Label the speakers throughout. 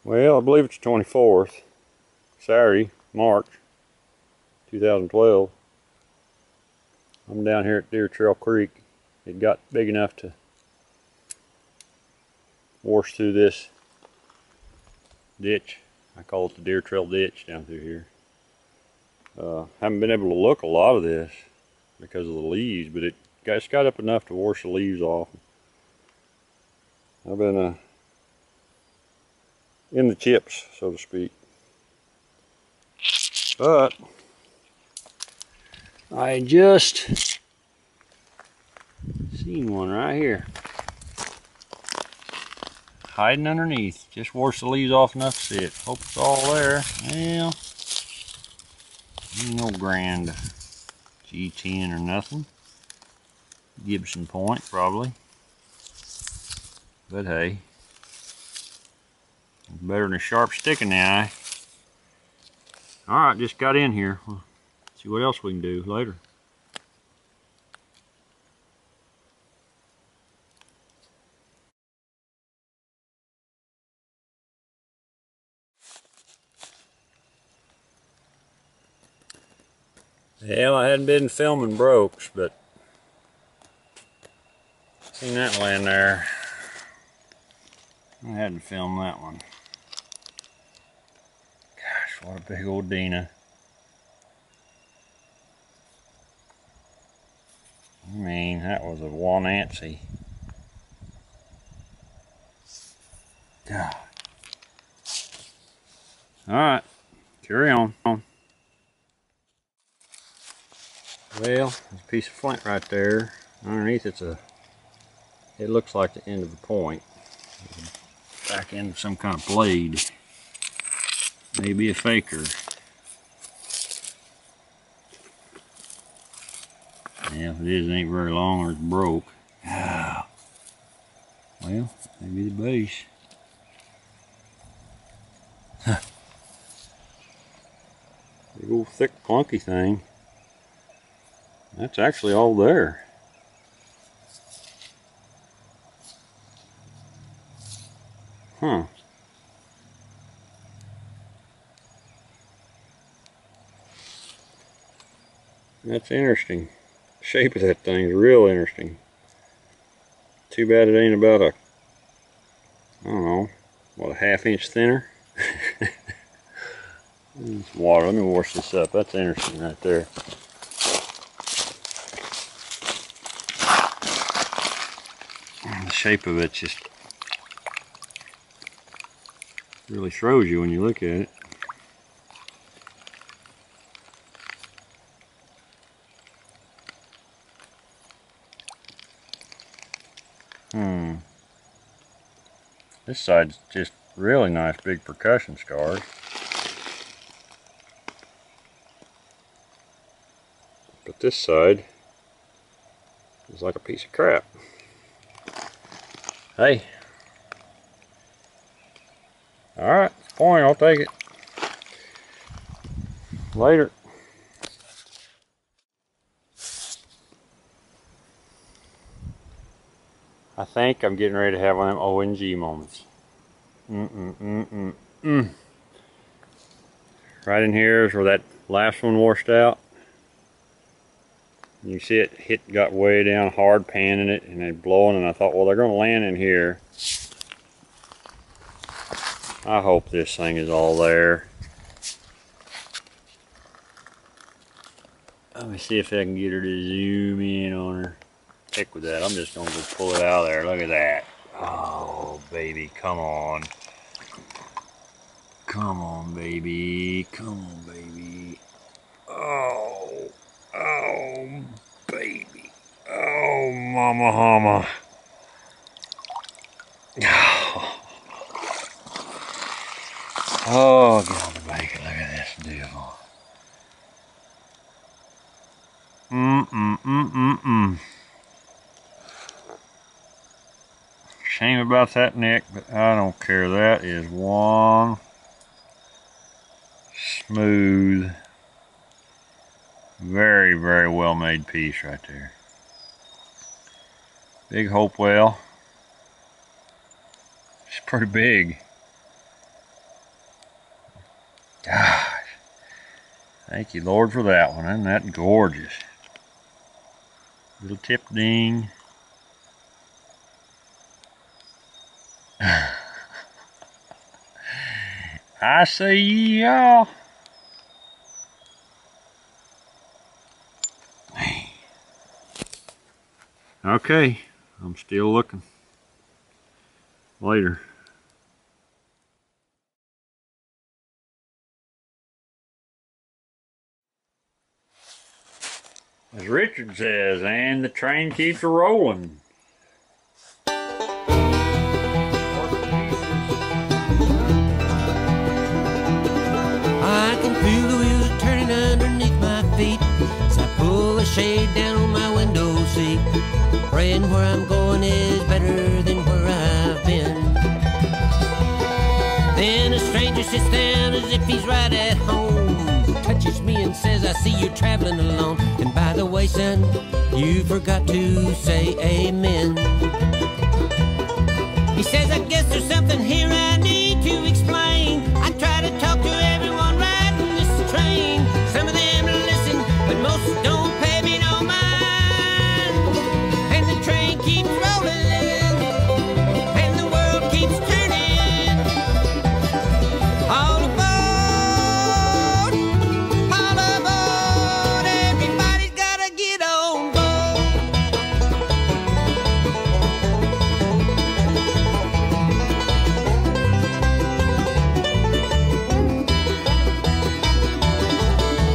Speaker 1: Well, I believe it's the 24th, Saturday, March 2012. I'm down here at Deer Trail Creek. It got big enough to wash through this ditch. I call it the Deer Trail Ditch down through here. Haven't been able to look a lot of this because of the leaves, but it's got up enough to wash the leaves off. I've been in the chips, so to speak. But I just seen one right here, hiding underneath. Just washed the leaves off enough to see it. Hope it's all there. Well, ain't no grand G10 or nothing. Gibson point probably. But hey, it's better than a sharp stick in the eye. Alright, just got in here. We'll see what else we can do later. Well, I hadn't been filming brokes, but seen that land there. I had to film that one. Gosh, what a big old Dina. I mean, that was a Wanancy. God. Alright, carry on. Well, there's a piece of flint right there. Underneath it looks like the end of a point. Back end of some kind of blade. Maybe a faker. Yeah, if it is, it ain't very long or it's broke. Ah. Well, maybe the base. Big old thick clunky thing. That's actually all there. Huh. That's interesting. The shape of that thing is real interesting. Too bad it ain't about I don't know, what, a ½ inch thinner? Some water. Let me wash this up. That's interesting right there. The shape of it just really throws you when you look at it. This side's just really nice big percussion scars. But this side is like a piece of crap. Hey. Alright, point, I'll take it. Later. I think I'm getting ready to have one of them ONG moments. Right in here is where that last one washed out. You see it got way down hard, panning it, and it blowing, and I thought, well, they're going to land in here. I hope this thing is all there. Let me see if I can get her to zoom in on her. Heck with that, I'm just going to go pull it out of there. Look at that. Oh, baby, come on. Come on, baby. Come on, baby. Oh, oh, baby. Oh, mama hama. Oh, get on the blanket. Look at this deal. Shame about that neck, but I don't care. That is one smooth, very, very well made piece right there. Big Hopewell. It's pretty big. Thank you, Lord, for that one. Isn't that gorgeous? Little tip ding. I see y'all. Okay, I'm still looking. Later. As Richard says, and the train keeps rolling.
Speaker 2: I can feel the wheels turning underneath my feet as I pull the shade down on my window seat, praying where I'm going is better than where I've been. Then a stranger sits down as if he's right at home, touches me and says, I see you're traveling alone. And by the way, son, you forgot to say amen. He says, I guess there's something here I need to explain. I try to talk to everyone riding this train. Some of them listen, but most don't pay me no mind. And the train keeps rolling, and the world keeps turning. All aboard, everybody's gotta get on board.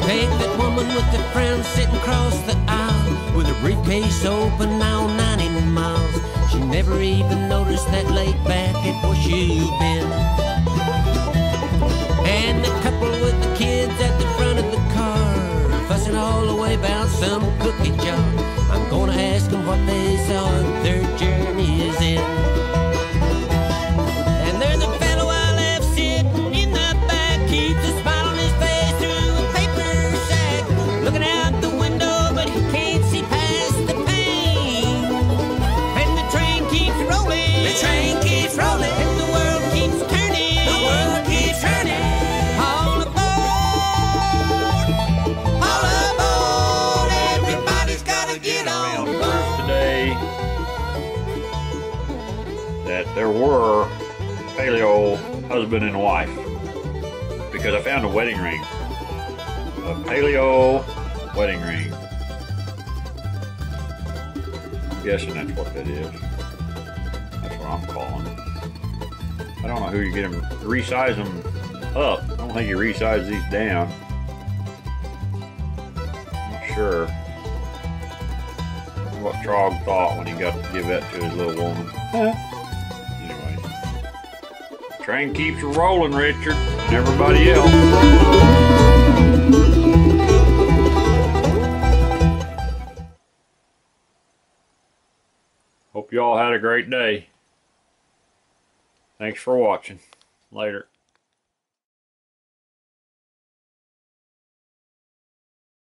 Speaker 2: Take that woman with the frown sitting across the aisle with her briefcase open now 90 miles. She never even noticed that laid back at where she'd been. And the couple with the kids at the front of the car fussing all the way about some cookie jar. I'm gonna ask them what they saw their journeys in. And there's a fellow I left sitting in the back, keeps a smile on his face through a paper sack, looking out the window but he can't see past the pane. And the train keeps rolling, the train keeps rolling, and the world keeps turning, the world keeps turning. All aboard, everybody's gotta get on board.
Speaker 1: Today that there were paleo husband and wife, because I found a wedding ring, a paleo wedding ring. I'm guessing that's what that is. That's what I'm calling it. I don't know who you get them, resize them up. I don't think you resize these down. I'm not sure what Trog thought when he got to give that to his little woman. Anyway, train keeps rolling, Richard, and everybody else. Hope you all had a great day. Thanks for watching. Later.